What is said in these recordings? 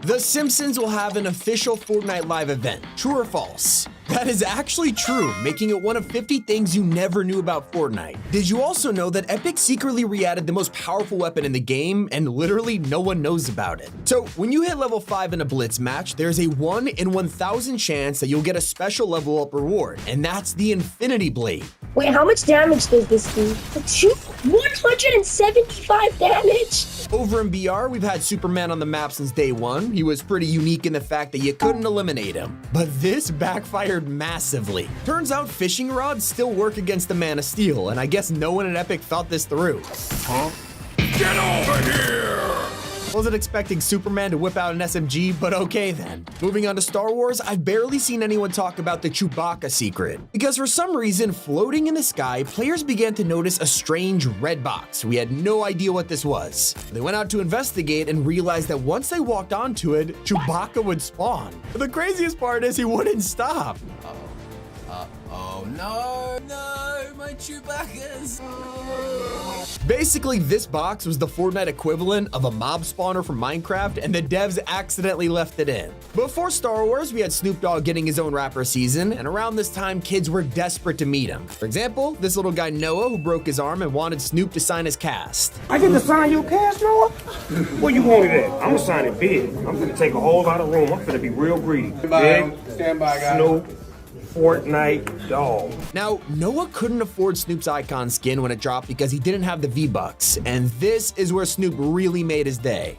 The Simpsons will have an official Fortnite live event. True or false? That is actually true, making it one of 50 things you never knew about Fortnite. Did you also know that Epic secretly re-added the most powerful weapon in the game and literally no one knows about it? So when you hit level 5 in a blitz match, there's a 1 in 1,000 chance that you'll get a special level up reward, and that's the Infinity Blade. Wait, how much damage does this do? 175 damage? Over in BR, we've had Superman on the map since day one. He was pretty unique in the fact that you couldn't eliminate him. But this backfired massively. Turns out fishing rods still work against the Man of Steel, and I guess no one at Epic thought this through. Huh? Get over here! Wasn't expecting Superman to whip out an SMG, but okay then. Moving on to Star Wars, I've barely seen anyone talk about the Chewbacca secret. Because for some reason, floating in the sky, players began to notice a strange red box. We had no idea what this was. They went out to investigate and realized that once they walked onto it, Chewbacca would spawn. But the craziest part is he wouldn't stop. Oh no, my Chewbacca's. Basically, this box was the Fortnite equivalent of a mob spawner from Minecraft, and the devs accidentally left it in. Before Star Wars, we had Snoop Dogg getting his own rapper season, and around this time, kids were desperate to meet him. For example, this little guy Noah, who broke his arm and wanted Snoop to sign his cast. I get to sign your cast, Noah? Where you want it at? I'm gonna sign it big. I'm gonna take a whole lot of room. I'm gonna be real greedy. Stand by, guys. Snoop, Fortnite, dog. Now, Noah couldn't afford Snoop's icon skin when it dropped because he didn't have the V-Bucks, and this is where Snoop really made his day.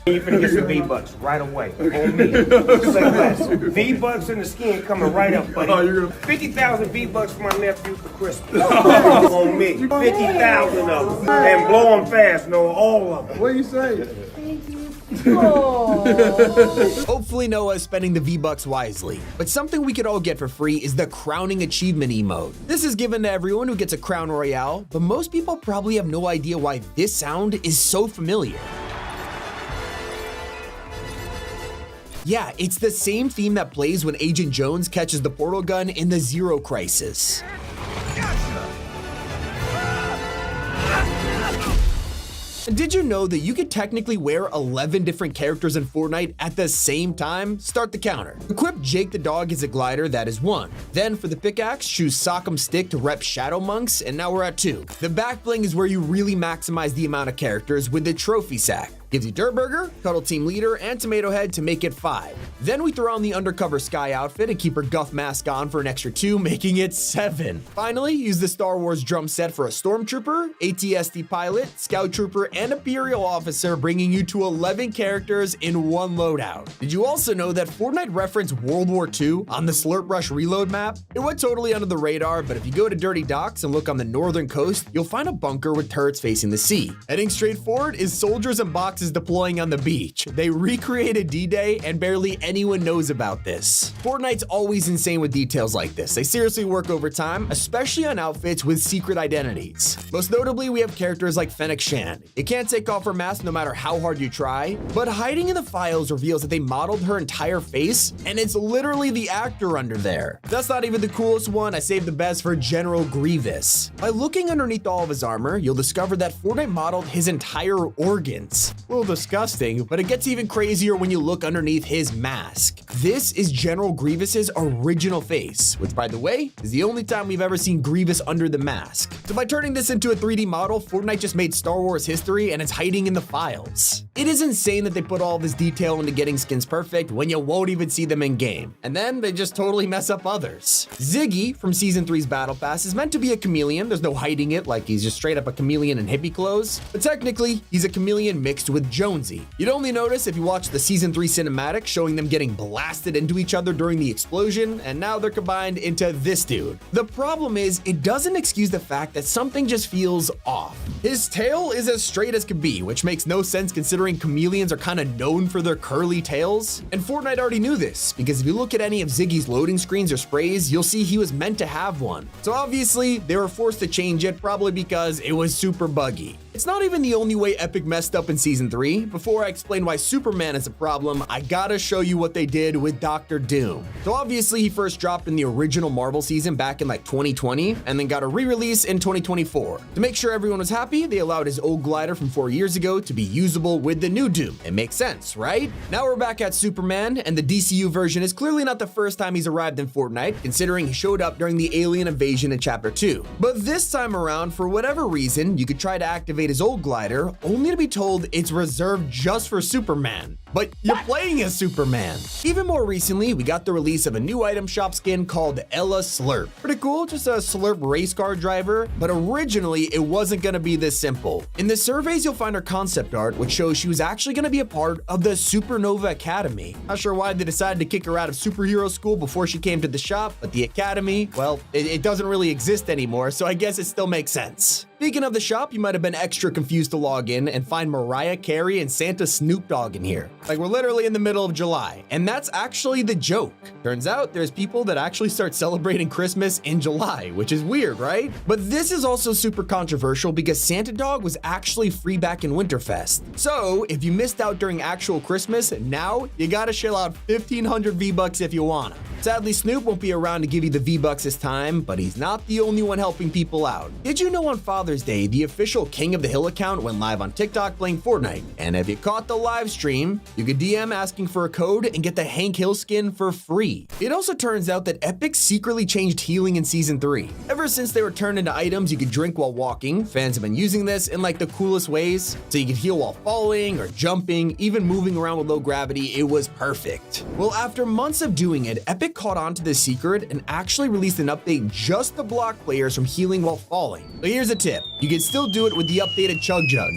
You finna get some V-Bucks right away. On me. Say less. V-Bucks in the skin coming right up, buddy. 50,000 V-Bucks for my nephew for Christmas. On me. 50,000 of them. And blow them fast, Noah, all of them. What do you say? Hopefully Noah is spending the V-Bucks wisely. But something we could all get for free is the crowning achievement emote. This is given to everyone who gets a crown royale, but most people probably have no idea why this sound is so familiar. Yeah, it's the same theme that plays when Agent Jones catches the portal gun in the Zero Crisis. Did you know that you could technically wear 11 different characters in Fortnite at the same time? Start the counter. Equip Jake the dog as a glider, that is 1. Then for the pickaxe, choose Sock'em Stick to rep Shadow Monks, and now we're at 2. The back bling is where you really maximize the amount of characters with the trophy sack. Gives you Dirtburger, Cuddle Team Leader, and Tomato Head to make it 5. Then we throw on the Undercover Sky outfit and keep her Guff mask on for an extra 2, making it 7. Finally, use the Star Wars drum set for a Stormtrooper, ATST Pilot, Scout Trooper, and Imperial Officer, bringing you to 11 characters in one loadout. Did you also know that Fortnite referenced World War II on the Slurp Rush reload map? It went totally under the radar, but if you go to Dirty Docks and look on the northern coast, you'll find a bunker with turrets facing the sea. Heading straight forward is soldiers and boxes deploying on the beach. They recreated D-Day and barely anyone knows about this. Fortnite's always insane with details like this. They seriously work overtime, especially on outfits with secret identities. Most notably, we have characters like Fennec Shan. You can't take off her mask no matter how hard you try, but hiding in the files reveals that they modeled her entire face, and it's literally the actor under there. That's not even the coolest one. I saved the best for General Grievous. By looking underneath all of his armor, you'll discover that Fortnite modeled his entire organs. A little disgusting, but it gets even crazier when you look underneath his mask. This is General Grievous's original face, which by the way, is the only time we've ever seen Grievous under the mask. So by turning this into a 3D model, Fortnite just made Star Wars history, and it's hiding in the files. It is insane that they put all this detail into getting skins perfect when you won't even see them in game. And then they just totally mess up others. Ziggy from Season 3's Battle Pass is meant to be a chameleon. There's no hiding it, like he's just straight up a chameleon in hippie clothes. But technically, he's a chameleon mixed with Jonesy. You'd only notice if you watch the Season 3 cinematic showing them getting blasted into each other during the explosion, and now they're combined into this dude. The problem is, it doesn't excuse the fact that something just feels off. His tail is as straight as could be, which makes no sense considering chameleons are kind of known for their curly tails. And Fortnite already knew this, because if you look at any of Ziggy's loading screens or sprays, you'll see he was meant to have one. So obviously, they were forced to change it, probably because it was super buggy. It's not even the only way Epic messed up in Season 3. Before I explain why Superman is a problem, I gotta show you what they did with Dr. Doom. So obviously he first dropped in the original Marvel season back in like 2020, and then got a re-release in 2024. To make sure everyone was happy, they allowed his old glider from 4 years ago to be usable with the new Doom. It makes sense, right? Now we're back at Superman, and the DCU version is clearly not the first time he's arrived in Fortnite, considering he showed up during the alien invasion in Chapter 2. But this time around, for whatever reason, you could try to activate his old glider, only to be told it's reserved just for Superman. But you're playing as Superman. Even more recently, we got the release of a new item shop skin called Ella Slurp. Pretty cool, just a Slurp race car driver, but originally it wasn't gonna be this simple. In the surveys, you'll find her concept art, which shows she was actually gonna be a part of the Supernova Academy. Not sure why they decided to kick her out of superhero school before she came to the shop, but the Academy, well, it doesn't really exist anymore, so I guess it still makes sense. Speaking of the shop, you might have been extra confused to log in and find Mariah Carey and Santa Snoop Dogg in here. Like, we're literally in the middle of July, and that's actually the joke. Turns out there's people that actually start celebrating Christmas in July, which is weird, right? But this is also super controversial because Santa Dog was actually free back in Winterfest. So if you missed out during actual Christmas, now you gotta shell out 1,500 V-Bucks if you wanna. Sadly, Snoop won't be around to give you the V-Bucks this time, but he's not the only one helping people out. Did you know on Father's Day, the official King of the Hill account went live on TikTok playing Fortnite? And if you caught the live stream, you could DM asking for a code and get the Hank Hill skin for free. It also turns out that Epic secretly changed healing in Season 3. Ever since they were turned into items you could drink while walking, fans have been using this in like the coolest ways. So you could heal while falling or jumping, even moving around with low gravity. It was perfect. Well, after months of doing it, Epic caught on to this secret and actually released an update just to block players from healing while falling. But here's a tip. You can still do it with the updated Chug Jug.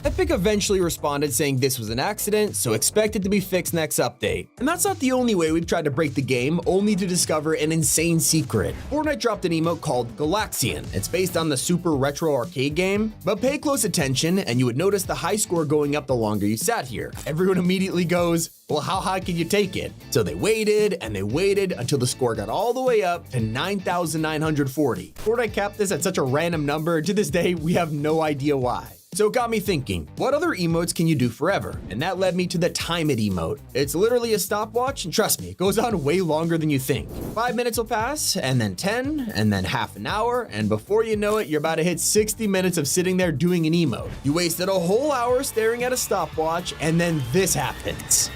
Epic eventually responded saying this was an accident, so expect it to be fixed next update. And that's not the only way we've tried to break the game, only to discover an insane secret. Fortnite dropped an emote called Galaxian. It's based on the super retro arcade game, but pay close attention and you would notice the high score going up the longer you sat here. Everyone immediately goes, well, how high can you take it? So they waited and they waited until the score got all the way up to 9,940. Fortnite capped this at such a random number, to this day, we have no idea why. So it got me thinking, what other emotes can you do forever? And that led me to the Time It emote. It's literally a stopwatch, and trust me, it goes on way longer than you think. 5 minutes will pass, and then 10, and then half an hour, and before you know it, you're about to hit 60 minutes of sitting there doing an emote. You wasted a whole hour staring at a stopwatch, and then this happens.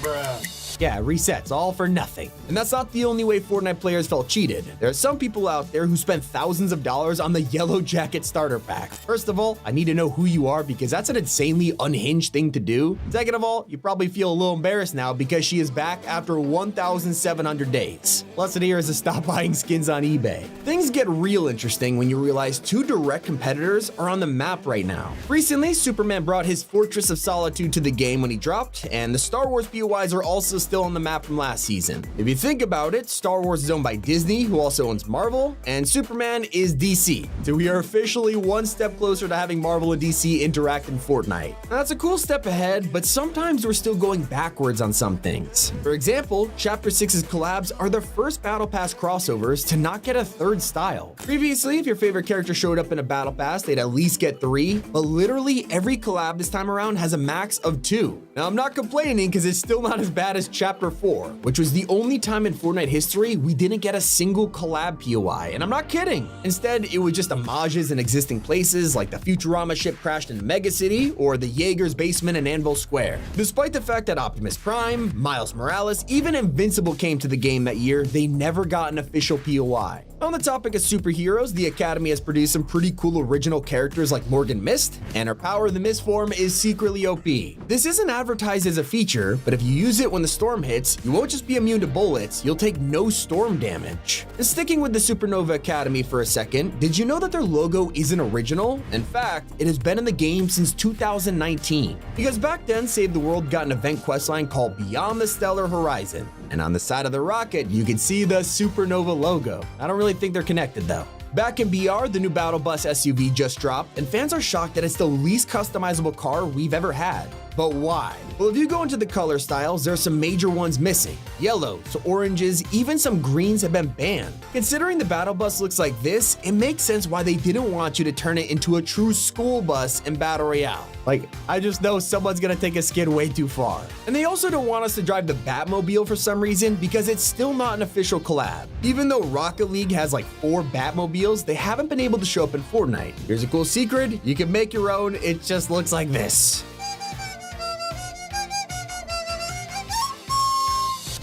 Bruh. Yeah, resets, all for nothing. And that's not the only way Fortnite players felt cheated. There are some people out there who spent thousands of dollars on the Yellow Jacket starter pack. First of all, I need to know who you are because that's an insanely unhinged thing to do. Second of all, you probably feel a little embarrassed now because she is back after 1,700 days. Lesson here is to stop buying skins on eBay. Things get real interesting when you realize two direct competitors are on the map right now. Recently, Superman brought his Fortress of Solitude to the game when he dropped, and the Star Wars POIs are also still on the map from last season. If you think about it, Star Wars is owned by Disney, who also owns Marvel, and Superman is DC. So we are officially one step closer to having Marvel and DC interact in Fortnite. Now, that's a cool step ahead, but sometimes we're still going backwards on some things. For example, Chapter 6's collabs are the first Battle Pass crossovers to not get a third style. Previously, if your favorite character showed up in a Battle Pass, they'd at least get 3, but literally every collab this time around has a max of 2. Now, I'm not complaining because it's still not as bad as Chapter 4, which was the only time in Fortnite history we didn't get a single collab POI, and I'm not kidding. Instead, it was just homages in existing places like the Futurama ship crashed in Mega City or the Jaeger's basement in Anvil Square. Despite the fact that Optimus Prime, Miles Morales, even Invincible came to the game that year, they never got an official POI. On the topic of superheroes, the Academy has produced some pretty cool original characters like Morgan Mist, and her power of the Mist form is secretly OP. This isn't advertised as a feature, but if you use it when the storm hits, you won't just be immune to bullets, you'll take no storm damage. And sticking with the Supernova Academy for a second, did you know that their logo isn't original? In fact, it has been in the game since 2019. Because back then, Save the World got an event questline called Beyond the Stellar Horizon, and on the side of the rocket, you can see the Supernova logo. I don't really think they're connected though. Back in BR, the new Battle Bus SUV just dropped, and fans are shocked that it's the least customizable car we've ever had. But why? Well, if you go into the color styles, there are some major ones missing. Yellows, oranges, even some greens have been banned. Considering the battle bus looks like this, it makes sense why they didn't want you to turn it into a true school bus in Battle Royale. Like, I just know someone's gonna take a skid way too far. And they also don't want us to drive the Batmobile for some reason because it's still not an official collab. Even though Rocket League has like 4 Batmobiles, they haven't been able to show up in Fortnite. Here's a cool secret, you can make your own, it just looks like this.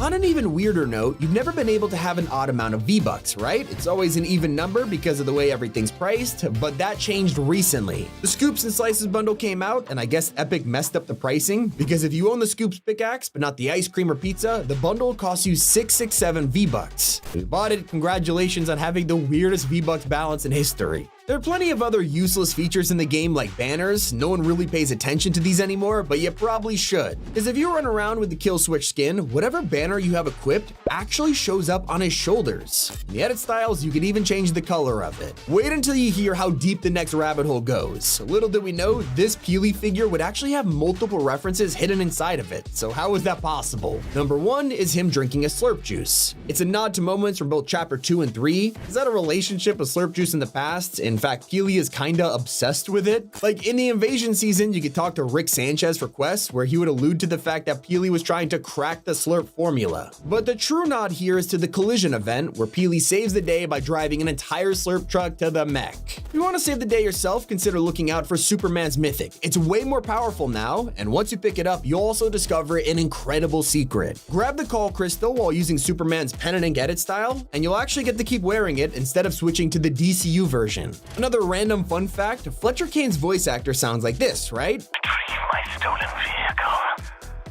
On an even weirder note, you've never been able to have an odd amount of V-Bucks, right? It's always an even number because of the way everything's priced, but that changed recently. The Scoops and Slices bundle came out, and I guess Epic messed up the pricing, because if you own the Scoops pickaxe, but not the ice cream or pizza, the bundle costs you 667 V-Bucks. If you bought it, congratulations on having the weirdest V-Bucks balance in history. There are plenty of other useless features in the game like banners. No one really pays attention to these anymore, but you probably should. Because if you run around with the Kill Switch skin, whatever banner you have equipped actually shows up on his shoulders. In the edit styles, you can even change the color of it. Wait until you hear how deep the next rabbit hole goes. Little did we know, this Peely figure would actually have multiple references hidden inside of it. So how is that possible? Number 1 is him drinking a slurp juice. It's a nod to moments from both chapter 2 and 3. Is that a relationship with slurp juice in the past? In fact, Peely is kinda obsessed with it. Like in the Invasion season, you could talk to Rick Sanchez for quests where he would allude to the fact that Peely was trying to crack the slurp formula. But the true nod here is to the collision event where Peely saves the day by driving an entire slurp truck to the mech. If you want to save the day yourself, consider looking out for Superman's Mythic. It's way more powerful now, and once you pick it up, you'll also discover an incredible secret. Grab the Call Crystal while using Superman's pen and ink edit style, and you'll actually get to keep wearing it instead of switching to the DCU version. Another random fun fact, Fletcher Kane's voice actor sounds like this, right? Retrieve my stolen vehicle,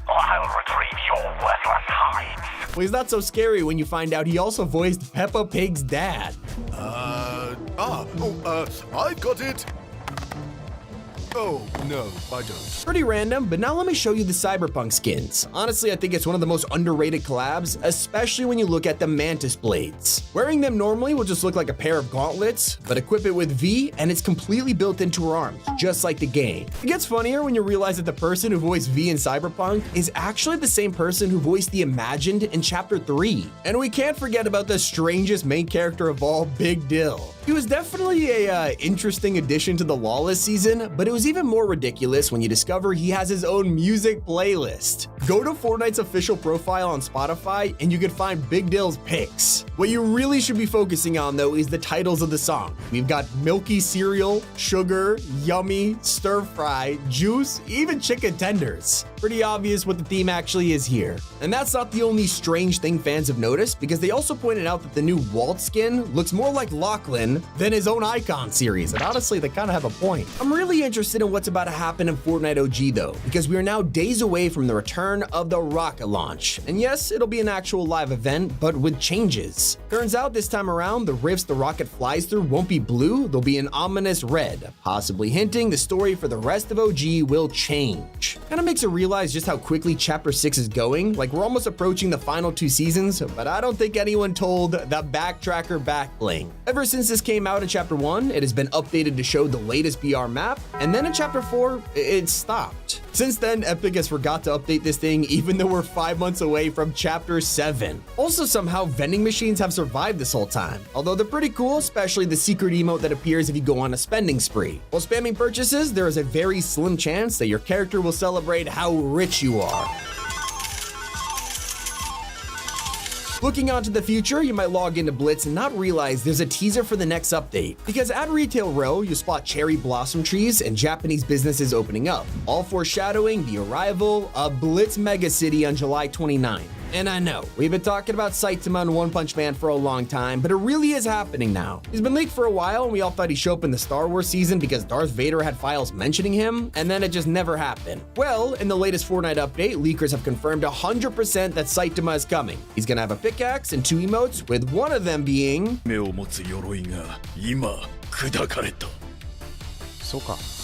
or I'll retrieve your worthless hides. Well, he's not so scary when you find out he also voiced Peppa Pig's dad. I've got it. Oh, no, I don't. Pretty random, but now let me show you the Cyberpunk skins. Honestly, I think it's one of the most underrated collabs, especially when you look at the Mantis blades. Wearing them normally will just look like a pair of gauntlets, but equip it with V and it's completely built into her arms, just like the game. It gets funnier when you realize that the person who voiced V in Cyberpunk is actually the same person who voiced the Imagined in Chapter 3. And we can't forget about the strangest main character of all, Big Dill. He was definitely a interesting addition to the Lawless season, but it was even more ridiculous when you discover he has his own music playlist. Go to Fortnite's official profile on Spotify and you can find Big Dill's picks. What you really should be focusing on though is the titles of the song. We've got milky cereal, sugar, yummy, stir fry, juice, even chicken tenders. Pretty obvious what the theme actually is here. And that's not the only strange thing fans have noticed, because they also pointed out that the new Walt skin looks more like Lachlan than his own Icon series, and honestly, they kind of have a point. I'm really interested in what's about to happen in Fortnite OG though, because we are now days away from the return of the rocket launch. And yes, it'll be an actual live event, but with changes. Turns out this time around, the rifts the rocket flies through won't be blue, they'll be an ominous red, possibly hinting the story for the rest of OG will change. Kinda makes it realize just how quickly Chapter 6 is going, like we're almost approaching the final 2 seasons, but I don't think anyone told the backtracker backbling. Ever since this came out in Chapter 1, it has been updated to show the latest BR map, and then in Chapter 4, it stopped. Since then, Epic has forgot to update this thing even though we're 5 months away from Chapter 7. Also, somehow vending machines have survived this whole time, although they're pretty cool, especially the secret emote that appears if you go on a spending spree. While spamming purchases, there is a very slim chance that your character will celebrate how rich you are. Looking onto the future, you might log into Blitz and not realize there's a teaser for the next update. Because at Retail Row, you spot cherry blossom trees and Japanese businesses opening up, all foreshadowing the arrival of Blitz Mega City on July 29th. And I know, we've been talking about Saitama and One Punch Man for a long time, but it really is happening now. He's been leaked for a while, and we all thought he'd show up in the Star Wars season because Darth Vader had files mentioning him, and then it just never happened. Well, in the latest Fortnite update, leakers have confirmed 100% that Saitama is coming. He's gonna have a pickaxe and 2 emotes, with one of them being...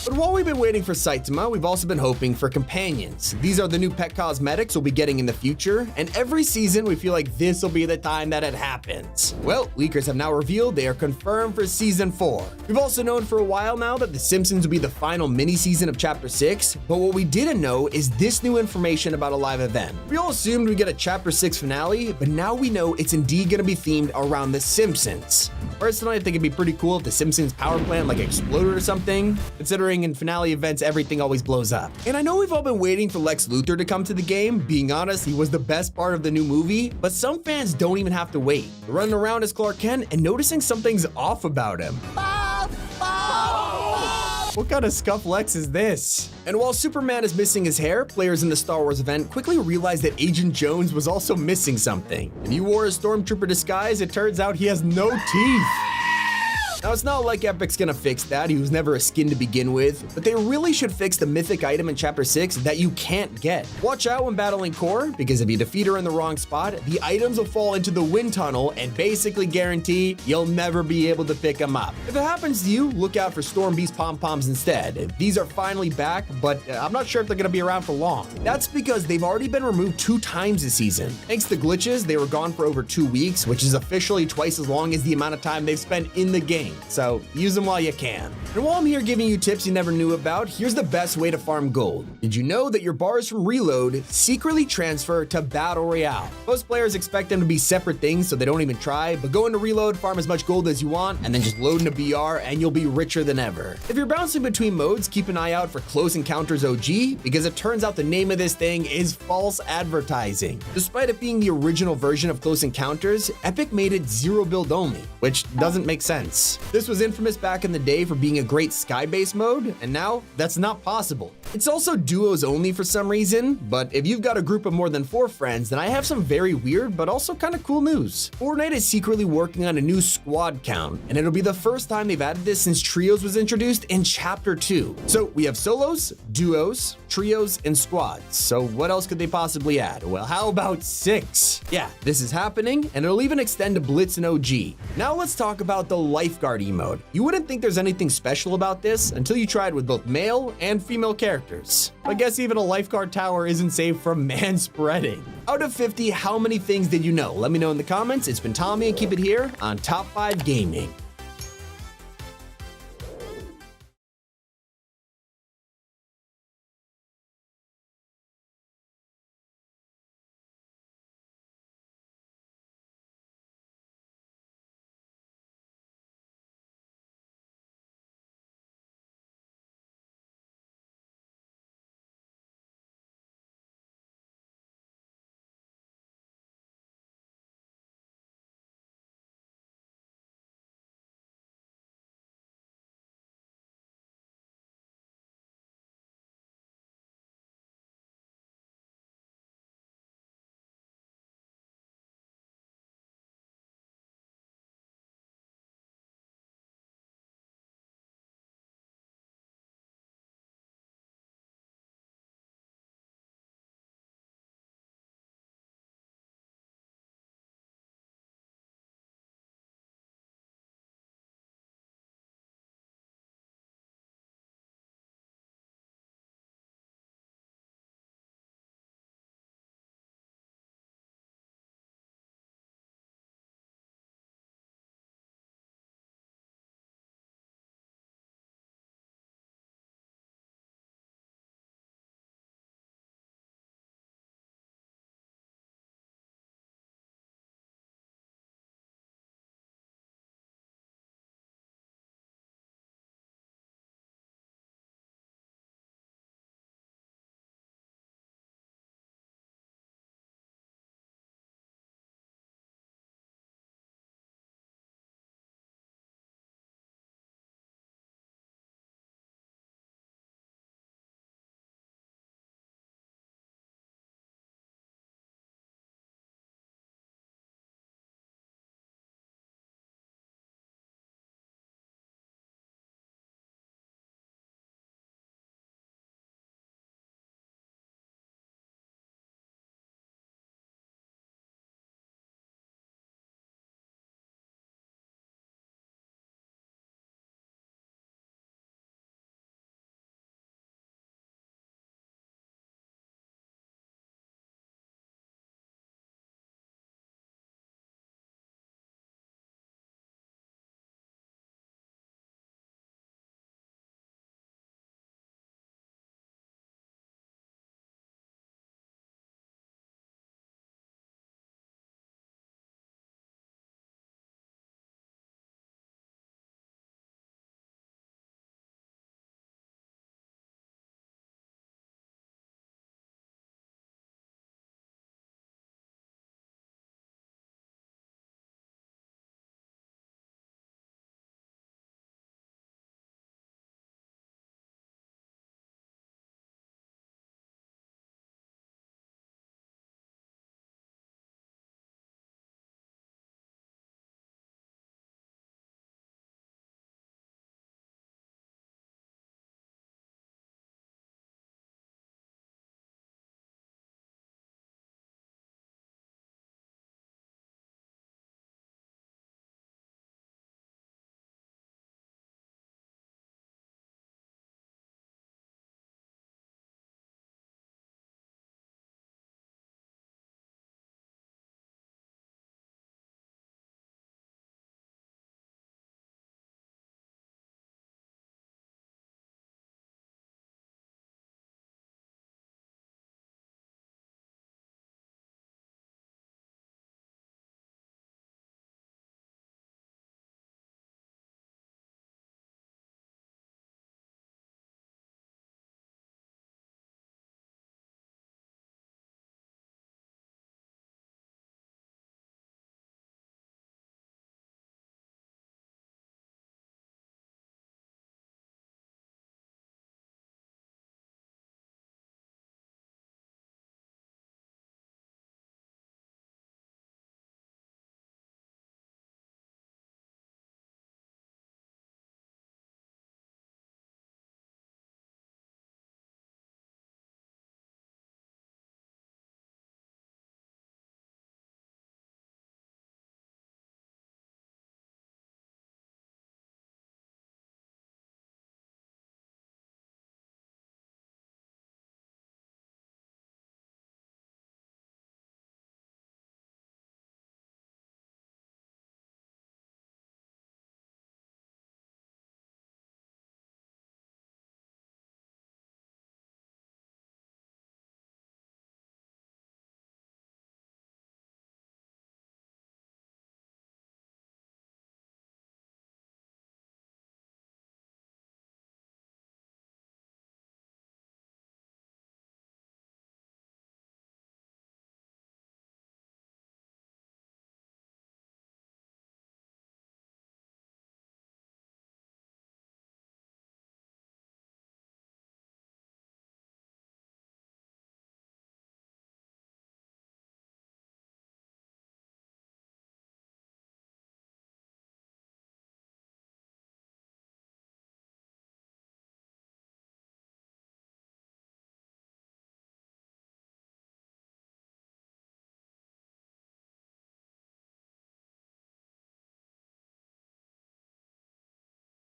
But while we've been waiting for Saitama, we've also been hoping for companions. These are the new pet cosmetics we'll be getting in the future, and every season we feel like this will be the time that it happens. Well, leakers have now revealed they are confirmed for season 4. We've also known for a while now that The Simpsons will be the final mini-season of Chapter 6, but what we didn't know is this new information about a live event. We all assumed we'd get a Chapter 6 finale, but now we know it's indeed going to be themed around The Simpsons. Personally, I think it'd be pretty cool if The Simpsons power plant like exploded or something, considering in finale events everything always blows up. And I know we've all been waiting for Lex Luthor to come to the game. Being honest, he was the best part of the new movie, but some fans don't even have to wait. They're running around as Clark Kent and noticing something's off about him. What kind of scuff Lex is this? And while Superman is missing his hair, players in the Star Wars event quickly realized that Agent Jones was also missing something. If he wore a stormtrooper disguise, it turns out he has no teeth. Now, it's not like Epic's gonna fix that. He was never a skin to begin with, but they really should fix the mythic item in Chapter 6 that you can't get. Watch out when battling Core, because if you defeat her in the wrong spot, the items will fall into the wind tunnel and basically guarantee you'll never be able to pick them up. If it happens to you, look out for Storm Beast pom-poms instead. These are finally back, but I'm not sure if they're gonna be around for long. That's because they've already been removed 2 times this season. Thanks to glitches, they were gone for over 2 weeks, which is officially twice as long as the amount of time they've spent in the game. So use them while you can. And while I'm here giving you tips you never knew about, here's the best way to farm gold. Did you know that your bars from Reload secretly transfer to Battle Royale? Most players expect them to be separate things so they don't even try, but go into Reload, farm as much gold as you want, and then just load into BR and you'll be richer than ever. If you're bouncing between modes, keep an eye out for Close Encounters OG, because it turns out the name of this thing is false advertising. Despite it being the original version of Close Encounters, Epic made it 0 build only, which doesn't make sense. This was infamous back in the day for being a great sky-based mode, and now that's not possible. It's also duos only for some reason, but if you've got a group of more than 4 friends, then I have some very weird but also kind of cool news. Fortnite is secretly working on a new squad count, and it'll be the first time they've added this since Trios was introduced in Chapter 2. So we have solos, duos, trios, and squads. So what else could they possibly add? Well, how about 6? Yeah, this is happening, and it'll even extend to Blitz and OG. Now let's talk about the lifeguard emote. You wouldn't think there's anything special about this until you try it with both male and female characters. I guess even a lifeguard tower isn't safe from man spreading. Out of 50, how many things did you know? Let me know in the comments. It's been Tommy, and keep it here on Top 5 Gaming.